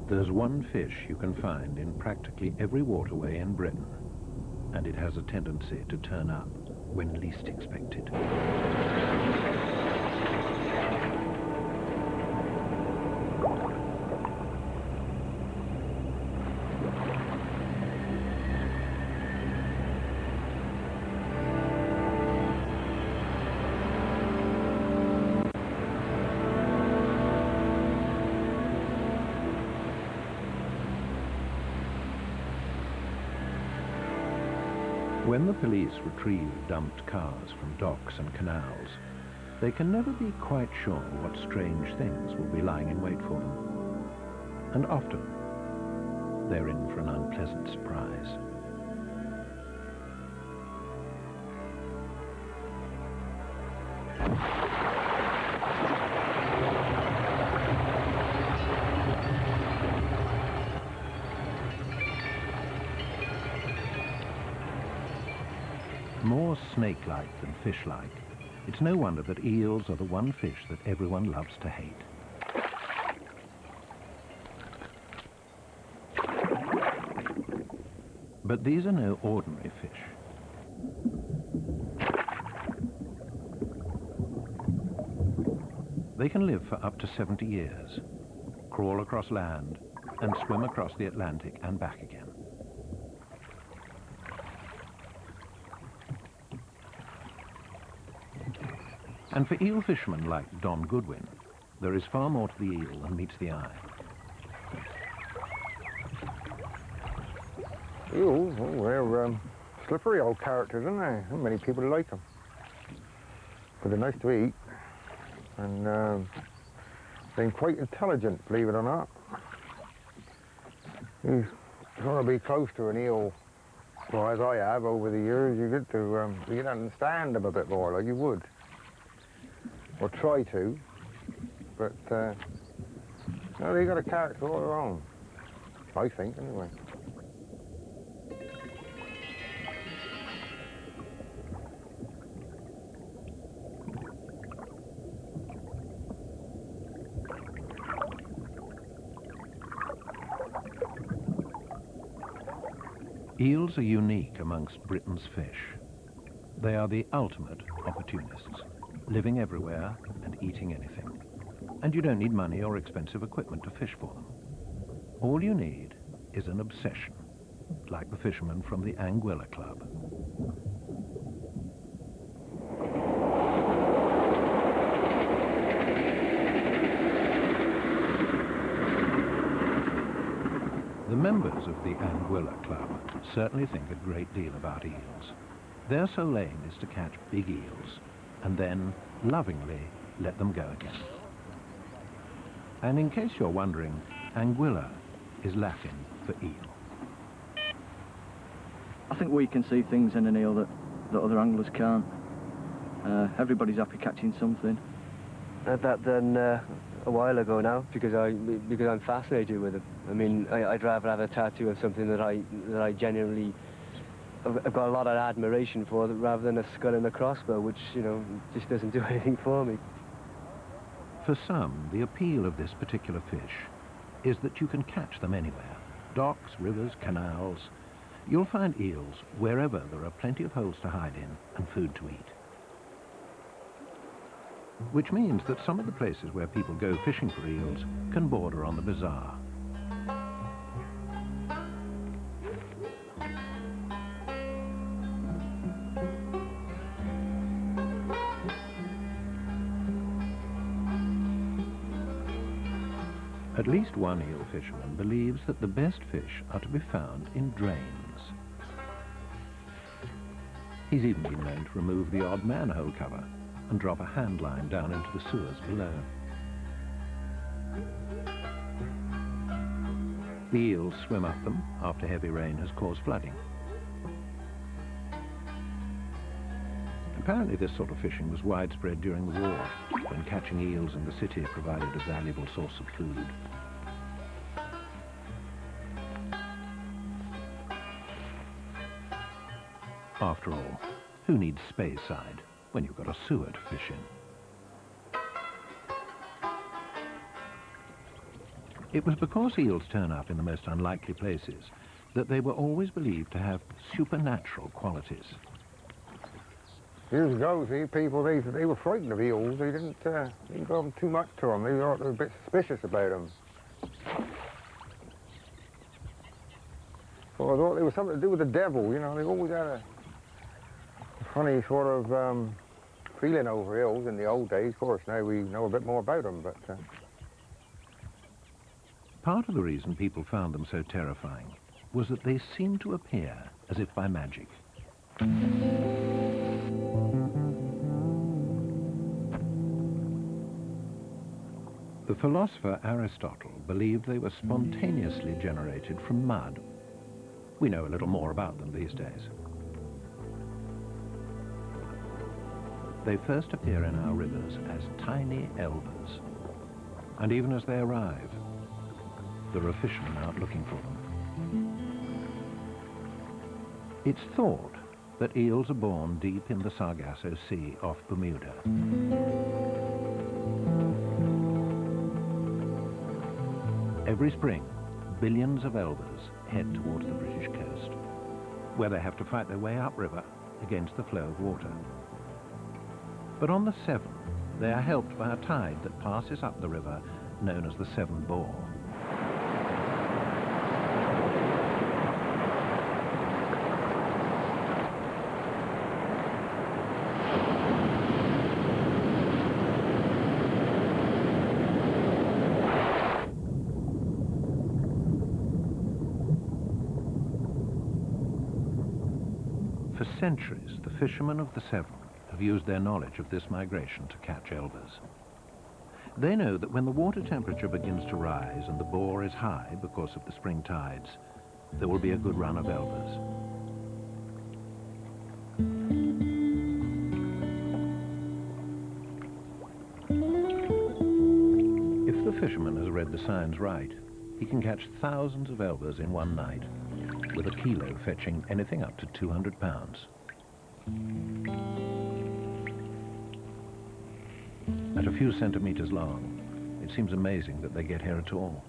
There's one fish you can find in practically every waterway in Britain, and it has a tendency to turn up when least expected. When the police retrieve dumped cars from docks and canals, they can never be quite sure what strange things will be lying in wait for them. And often, they're in for an unpleasant surprise. More snake-like than fish-like, it's no wonder that eels are the one fish that everyone loves to hate. But these are no ordinary fish. They can live for up to 70 years, crawl across land, and swim across the Atlantic and back again. And for eel fishermen like Don Goodwin, there is far more to the eel than meets the eye. Eels, they're slippery old characters, aren't they? Not many people like them. But they're nice to eat. And they're quite intelligent, believe it or not. You want to be close to an eel, well, as I have over the years, you get to understand them a bit more, like you would. Or try to, but no, they got a character all their own, I think, anyway. Eels are unique amongst Britain's fish. They are the ultimate opportunists, living everywhere and eating anything. And you don't need money or expensive equipment to fish for them. All you need is an obsession, like the fishermen from the Anguilla Club. The members of the Anguilla Club certainly think a great deal about eels. Their sole aim is to catch big eels and then lovingly let them go again. And in case you're wondering, Anguilla is Latin for eel. I think we can see things in an eel that other anglers can't. Everybody's happy catching something. That done a while ago now, because I'm fascinated with it. I mean, I'd rather have a tattoo of something that I genuinely I've got a lot of admiration for, rather than a skull and a crossbow, which, you know, just doesn't do anything for me. For some, the appeal of this particular fish is that you can catch them anywhere. Docks, rivers, canals. You'll find eels wherever there are plenty of holes to hide in and food to eat. Which means that some of the places where people go fishing for eels can border on the bizarre. At least one eel fisherman believes that the best fish are to be found in drains. He's even been known to remove the odd manhole cover and drop a hand line down into the sewers below. The eels swim up them after heavy rain has caused flooding. Apparently this sort of fishing was widespread during the war, when catching eels in the city provided a valuable source of food. After all, who needs Speyside when you've got a sewer to fish in? It was because eels turn up in the most unlikely places that they were always believed to have supernatural qualities. Years ago, see, people, they were frightened of eels. They didn't go too much to them. They were a bit suspicious about them. So I thought there was something to do with the devil, you know. They've always had a funny sort of feeling over eels in the old days. Of course, now we know a bit more about them, but... Part of the reason people found them so terrifying was that they seemed to appear as if by magic. The philosopher Aristotle believed they were spontaneously generated from mud. We know a little more about them these days. They first appear in our rivers as tiny elvers, and even as they arrive, there are fishermen out looking for them. It's thought that eels are born deep in the Sargasso Sea off Bermuda. Every spring, billions of elvers head towards the British coast, where they have to fight their way upriver against the flow of water. But on the Severn, they are helped by a tide that passes up the river, known as the Severn Bore. For centuries, the fishermen of the Severn have used their knowledge of this migration to catch elvers. They know that when the water temperature begins to rise and the bore is high because of the spring tides, there will be a good run of elvers. If the fisherman has read the signs right, he can catch thousands of elvers in one night, with a kilo fetching anything up to 200 pounds. At a few centimeters long, it seems amazing that they get here at all.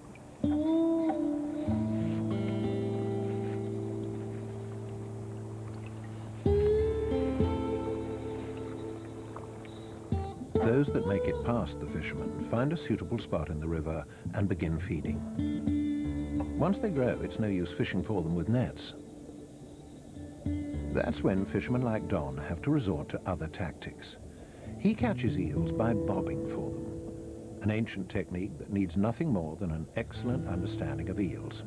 Those that make it past the fishermen find a suitable spot in the river and begin feeding. Once they grow, it's no use fishing for them with nets. That's when fishermen like Don have to resort to other tactics. He catches eels by bobbing for them, an ancient technique that needs nothing more than an excellent understanding of eels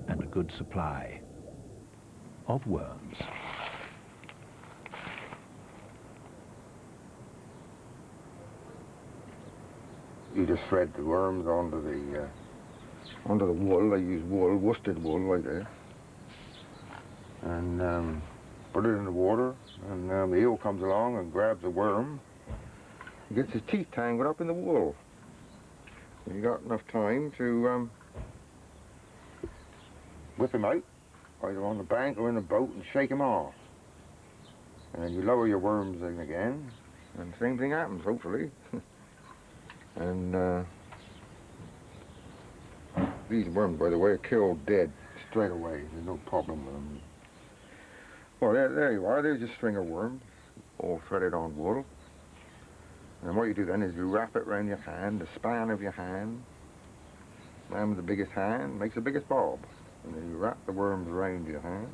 and a good supply of worms. You just thread the worms onto the wool. I use wool, worsted wool like this, and put it in the water, and the eel comes along and grabs the worm. He gets his teeth tangled up in the wool. And you got enough time to whip him out, either on the bank or in the boat, and shake him off. And then you lower your worms in again, and the same thing happens, hopefully. And these worms, by the way, are killed dead straight away. There's no problem with them. Well, there you are. There's your string of worms, all threaded on wool. And what you do then is you wrap it around your hand, the span of your hand. Man with the biggest hand makes the biggest bob. And then you wrap the worms around your hand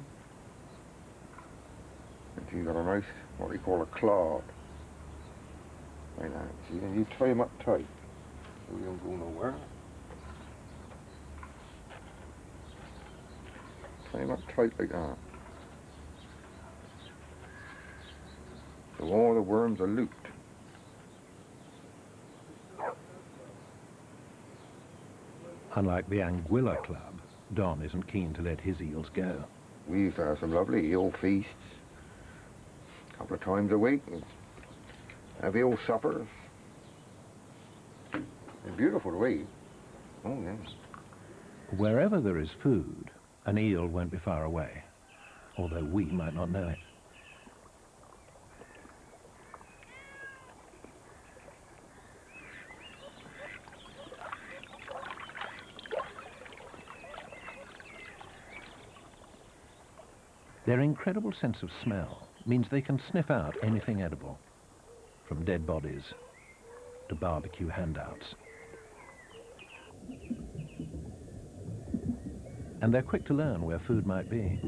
until you've got a nice, what we call a clod. Like that. See, and you tie them up tight so you don't go nowhere. Tie them up tight like that. So all the worms are looped. Unlike the Anguilla Club, Don isn't keen to let his eels go. We used to have some lovely eel feasts a couple of times a week. And have eel suppers. It's beautiful to eat. Oh, yes. Wherever there is food, an eel won't be far away, although we might not know it. Their incredible sense of smell means they can sniff out anything edible, from dead bodies to barbecue handouts. And they're quick to learn where food might be.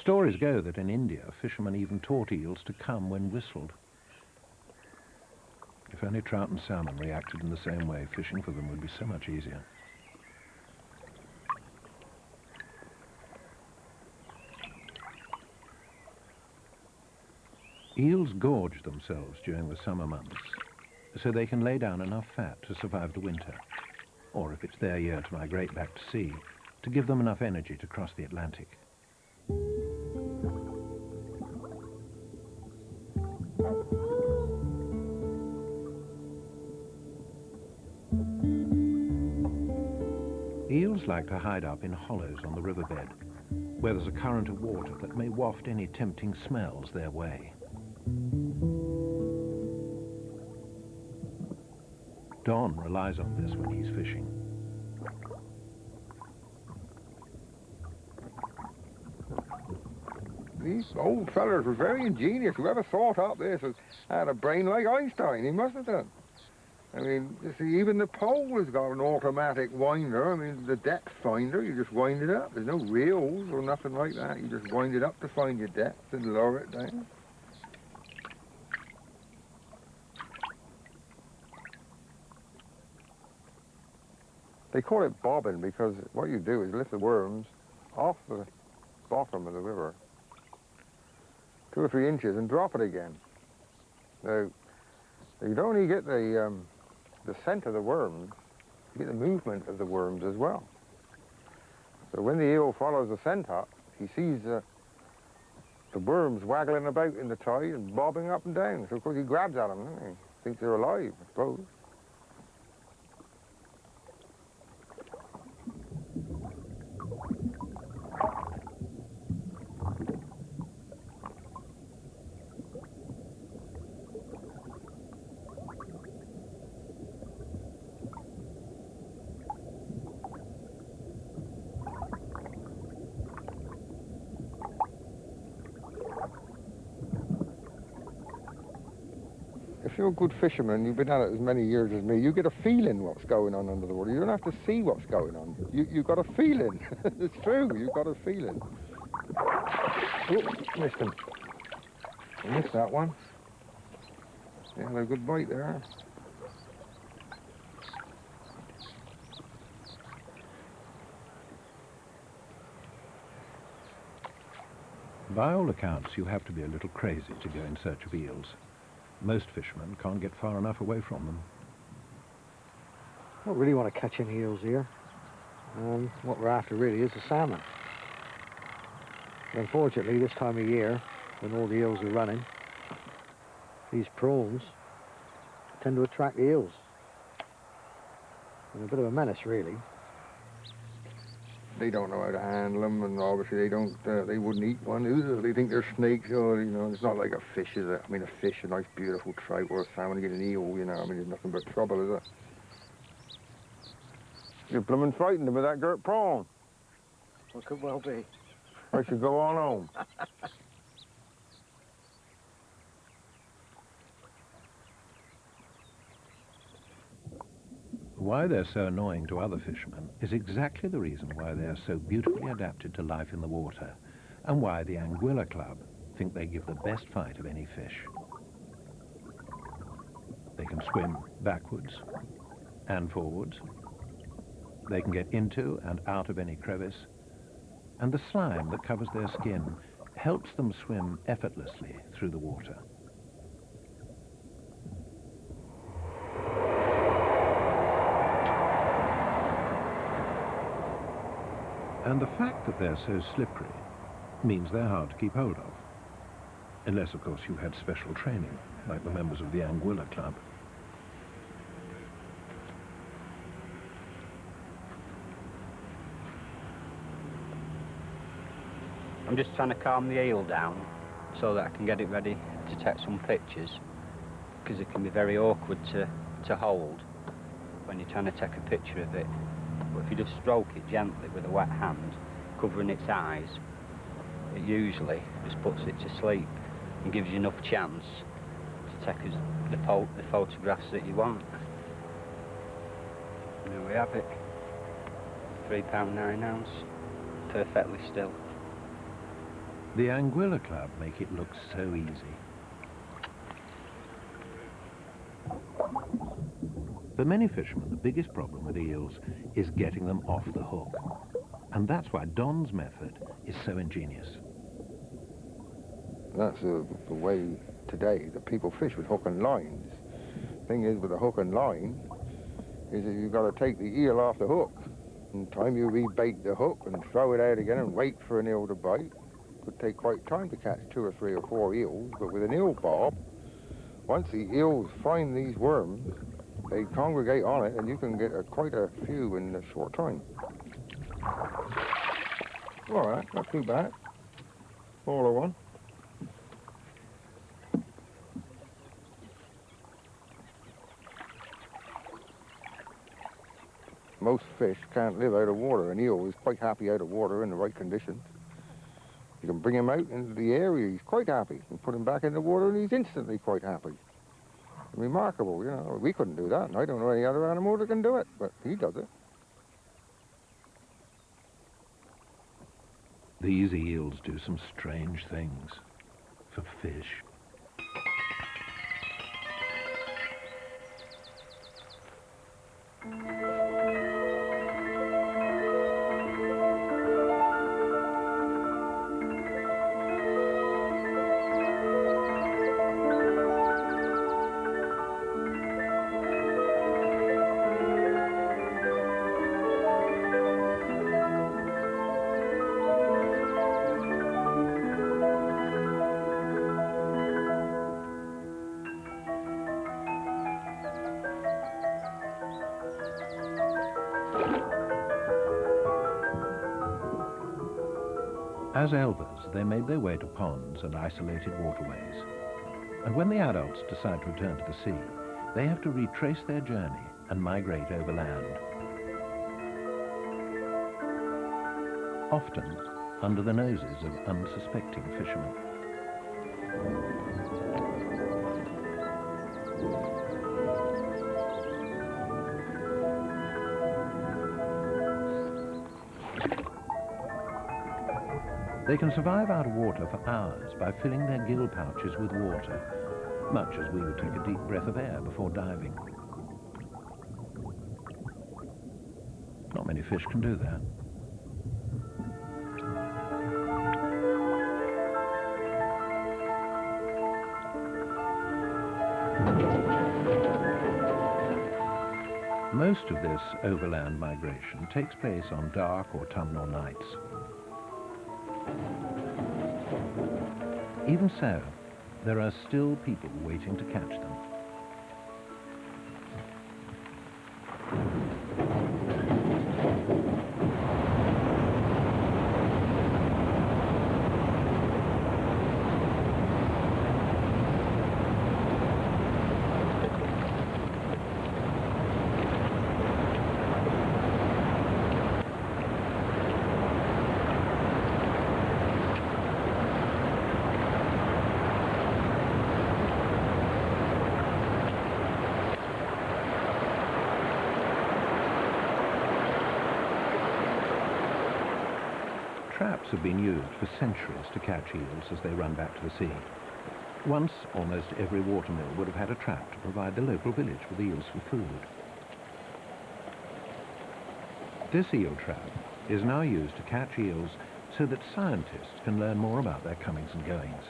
Stories go that in India, fishermen even taught eels to come when whistled. If only trout and salmon reacted in the same way, fishing for them would be so much easier. Eels gorge themselves during the summer months, so they can lay down enough fat to survive the winter, or if it's their year to migrate back to sea, to give them enough energy to cross the Atlantic. Eels like to hide up in hollows on the riverbed, where there's a current of water that may waft any tempting smells their way. Don relies on this when he's fishing. These old fellas were very ingenious. Whoever thought up this had a brain like Einstein. He must have done. I mean, you see, even the pole has got an automatic winder. I mean, the depth finder, you just wind it up. There's no reels or nothing like that. You just wind it up to find your depth and lower it down. They call it bobbing because what you do is lift the worms off the bottom of the river 2 or 3 inches and drop it again. Now, you don't only get the scent of the worms, you get the movement of the worms as well. So when the eel follows the scent up, he sees the worms waggling about in the tide and bobbing up and down. So of course he grabs at them, doesn't he? Thinks they're alive, I suppose. If you're a good fisherman, you've been at it as many years as me, you get a feeling what's going on under the water. You don't have to see what's going on. You've got a feeling. It's true, you've got a feeling. Oh, missed him. I missed that one. Yeah, had a good bite there. By all accounts, you have to be a little crazy to go in search of eels. Most fishermen can't get far enough away from them. I don't really want to catch any eels here. What we're after really is the salmon. Unfortunately, this time of year, when all the eels are running, these prawns tend to attract the eels. They're a bit of a menace, really. They don't know how to handle them, and obviously they don't. They wouldn't eat one either. They think they're snakes, or you know, it's not like a fish, is it? I mean, a fish, a nice, beautiful trout, or a salmon, you get an eel, you know. I mean, there's nothing but trouble, is it? You're blooming frightened with that girt prawn. Well, could well be. I should go on home. Why they're so annoying to other fishermen is exactly the reason why they are so beautifully adapted to life in the water, and why the Anguilla Club think they give the best fight of any fish. They can swim backwards and forwards. They can get into and out of any crevice, and the slime that covers their skin helps them swim effortlessly through the water. And the fact that they're so slippery means they're hard to keep hold of. Unless, of course, you had special training, like the members of the Anguilla Club. I'm just trying to calm the eel down so that I can get it ready to take some pictures. because it can be very awkward to hold when you're trying to take a picture of it. But if you just stroke it gently with a wet hand, covering its eyes, it usually just puts it to sleep and gives you enough chance to take the photographs that you want. And there we have it. £3 9oz, perfectly still. The Anguilla Club make it look so easy. For many fishermen, the biggest problem with eels is getting them off the hook. And that's why Don's method is so ingenious. That's the way today that people fish, with hook and lines. Thing is, with the hook and line, is that you've got to take the eel off the hook. And the time you rebait the hook and throw it out again and wait for an eel to bite, could take quite time to catch 2 or 3 or 4 eels. But with an eel bob, once the eels find these worms, they congregate on it, and you can get quite a few in a short time. All right, not too bad. Smaller one. Most fish can't live out of water. An eel is quite happy out of water in the right conditions. You can bring him out into the area, he's quite happy. You put him back in the water and he's instantly quite happy. Remarkable, you know. We couldn't do that, and I don't know any other animal that can do it, but he does it. These eels do some strange things for fish. As elders, they made their way to ponds and isolated waterways. And when the adults decide to return to the sea, they have to retrace their journey and migrate overland. Often under the noses of unsuspecting fishermen. They can survive out of water for hours by filling their gill pouches with water, much as we would take a deep breath of air before diving. Not many fish can do that. Most of this overland migration takes place on dark autumnal nights. Even so, there are still people waiting to catch them. Traps have been used for centuries to catch eels as they run back to the sea. Once, almost every watermill would have had a trap to provide the local village with eels for food. This eel trap is now used to catch eels so that scientists can learn more about their comings and goings.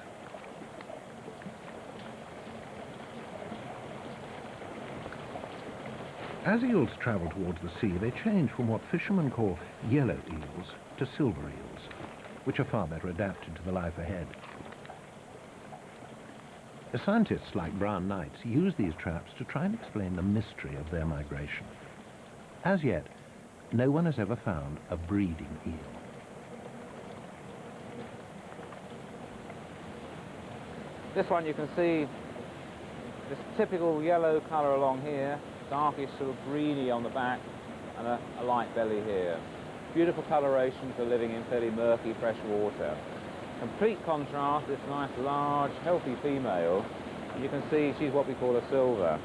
As eels travel towards the sea, they change from what fishermen call yellow eels to silver eels, which are far better adapted to the life ahead. The scientists like Brown Knights use these traps to try and explain the mystery of their migration. As yet, no one has ever found a breeding eel. This one you can see This typical yellow colour along here, darkish sort of greeny on the back, and a light belly here. Beautiful coloration for living in fairly murky fresh water. Complete contrast, this nice large healthy female, and you can see she's what we call a silver,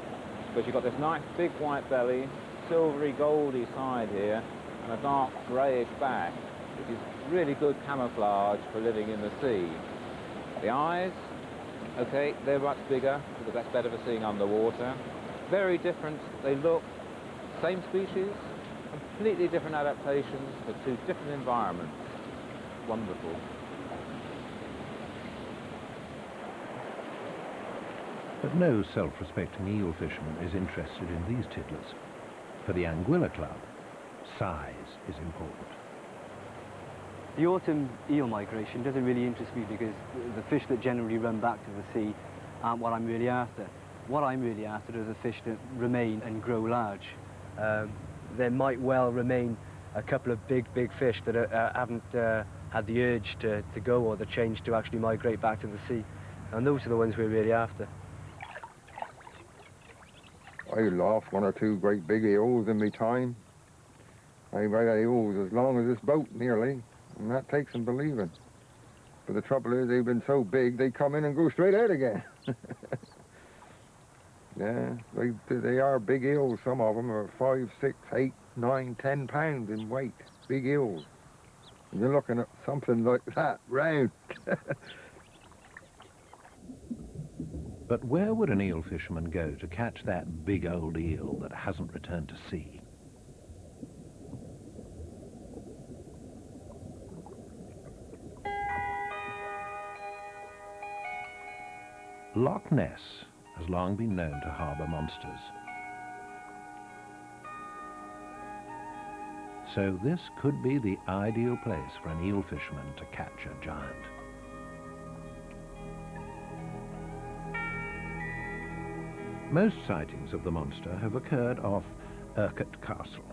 because you've got this nice big white belly, silvery goldy side here, and a dark greyish back, which is really good camouflage for living in the sea. The eyes, okay, they're much bigger, because that's better for seeing underwater. Very different, they look, same species, completely different adaptations for two different environments. Wonderful. But no self-respecting eel fisherman is interested in these tiddlers. For the Anguilla Club, size is important. The autumn eel migration doesn't really interest me because the fish that generally run back to the sea aren't what I'm really after. What I'm really after are the fish that remain and grow large. There might well remain a couple of big fish that haven't had the urge to go or the change to actually migrate back to the sea. And those are the ones we're really after. I lost one or two great big eels in my time. I've had eels as long as this boat nearly, and that takes some believing. But the trouble is they've been so big they come in and go straight out again. Yeah, they are big eels. Some of them are 5, 6, 8, 9, 10 pounds in weight. Big eels. And you're looking at something like that round. But where would an eel fisherman go to catch that big old eel that hasn't returned to sea? Loch Ness has long been known to harbour monsters. So this could be the ideal place for an eel fisherman to catch a giant. Most sightings of the monster have occurred off Urquhart Castle.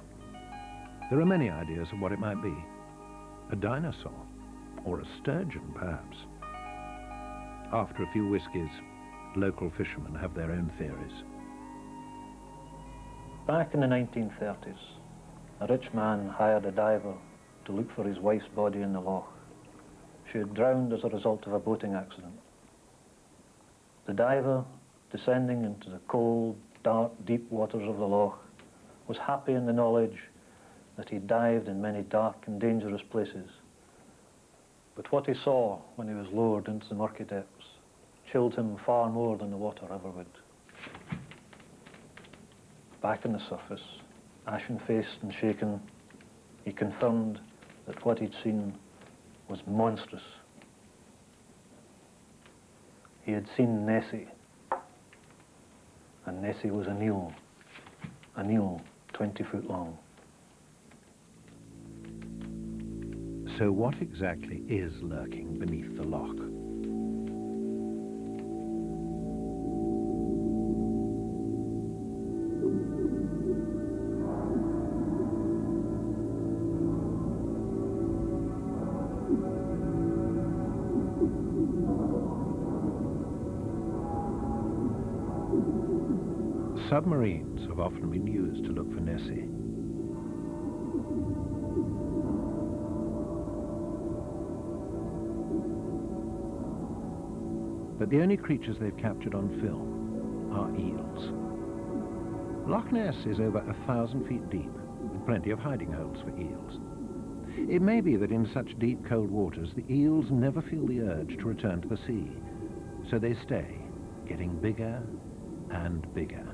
There are many ideas of what it might be. A dinosaur, or a sturgeon perhaps. After a few whiskies, local fishermen have their own theories. Back in the 1930s, a rich man hired a diver to look for his wife's body in the loch. She had drowned as a result of a boating accident. The diver, descending into the cold, dark, deep waters of the loch, was happy in the knowledge that he dived in many dark and dangerous places. But what he saw when he was lowered into the murky depths chilled him far more than the water ever would. Back on the surface, ashen-faced and shaken, he confirmed that what he'd seen was monstrous. He had seen Nessie, and Nessie was an eel 20 foot long. So what exactly is lurking beneath the loch? Submarines have often been used to look for Nessie. But the only creatures they've captured on film are eels. Loch Ness is over 1,000 feet deep, with plenty of hiding holes for eels. It may be that in such deep, cold waters, the eels never feel the urge to return to the sea, so they stay, getting bigger and bigger.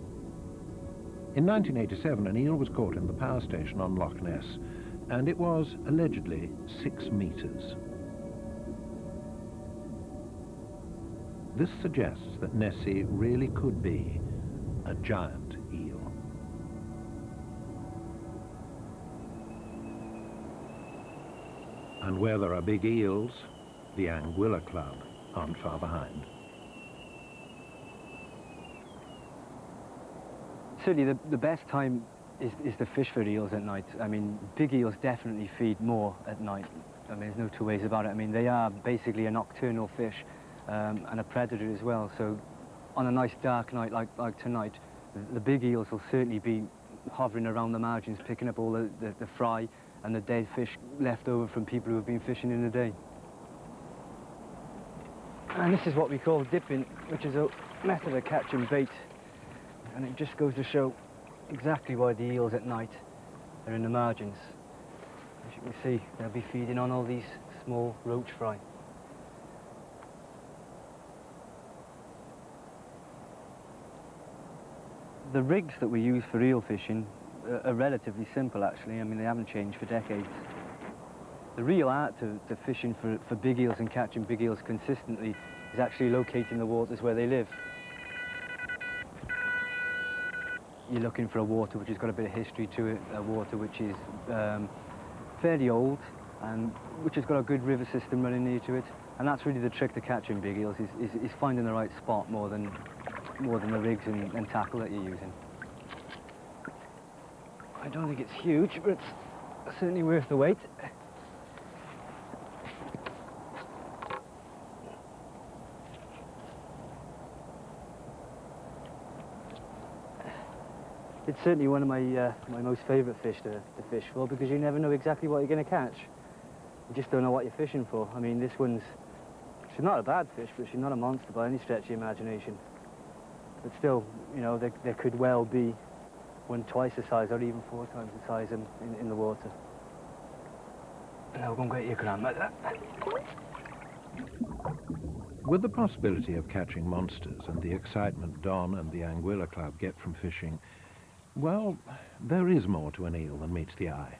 In 1987, an eel was caught in the power station on Loch Ness, and it was allegedly 6 meters. This suggests that Nessie really could be a giant eel. And where there are big eels, the Anguilla Club aren't far behind. Certainly the best time is to fish for eels at night. I mean, big eels definitely feed more at night. I mean, there's no two ways about it. I mean, they are basically a nocturnal fish and a predator as well. So on a nice dark night like tonight, the big eels will certainly be hovering around the margins, picking up all the fry and the dead fish left over from people who have been fishing in the day. And this is what we call dipping, which is a method of catching bait. And it just goes to show exactly why the eels at night are in the margins. As you can see, they'll be feeding on all these small roach fry. The rigs that we use for eel fishing are relatively simple, actually. I mean, they haven't changed for decades. The real art to fishing for big eels and catching big eels consistently is actually locating the waters where they live. You're looking for a water which has got a bit of history to it, a water which is fairly old and which has got a good river system running near to it. And that's really the trick to catching big eels, is finding the right spot more than the rigs and tackle that you're using. I don't think it's huge, but it's certainly worth the wait. It's certainly one of my my most favourite fish to fish for, because you never know exactly what you're going to catch. You just don't know what you're fishing for. I mean, she's not a bad fish, but she's not a monster by any stretch of the imagination. But still, you know, there could well be one twice the size or even 4 times the size in the water. Now go and get your grandmother. With the possibility of catching monsters and the excitement Don and the Anguilla Club get from fishing, well, there is more to an eel than meets the eye.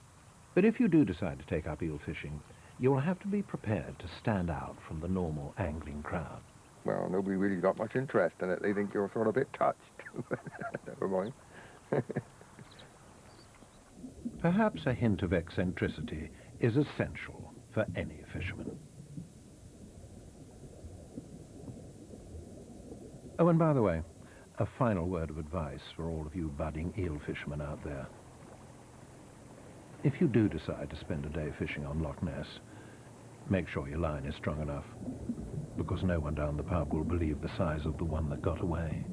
But if you do decide to take up eel fishing, you'll have to be prepared to stand out from the normal angling crowd. Well, nobody really got much interest in it. They think you're sort of a bit touched. Never mind. Perhaps a hint of eccentricity is essential for any fisherman. Oh, and by the way, a final word of advice for all of you budding eel fishermen out there. If you do decide to spend a day fishing on Loch Ness, make sure your line is strong enough, because no one down the pub will believe the size of the one that got away.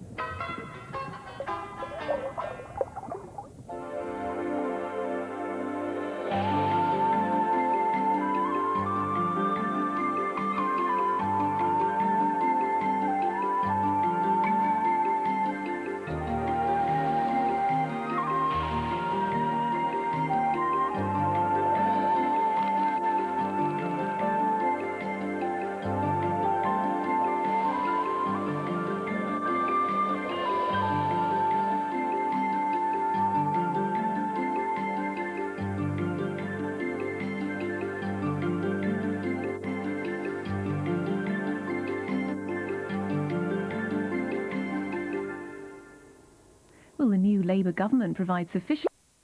Well, the new Labour government provides sufficient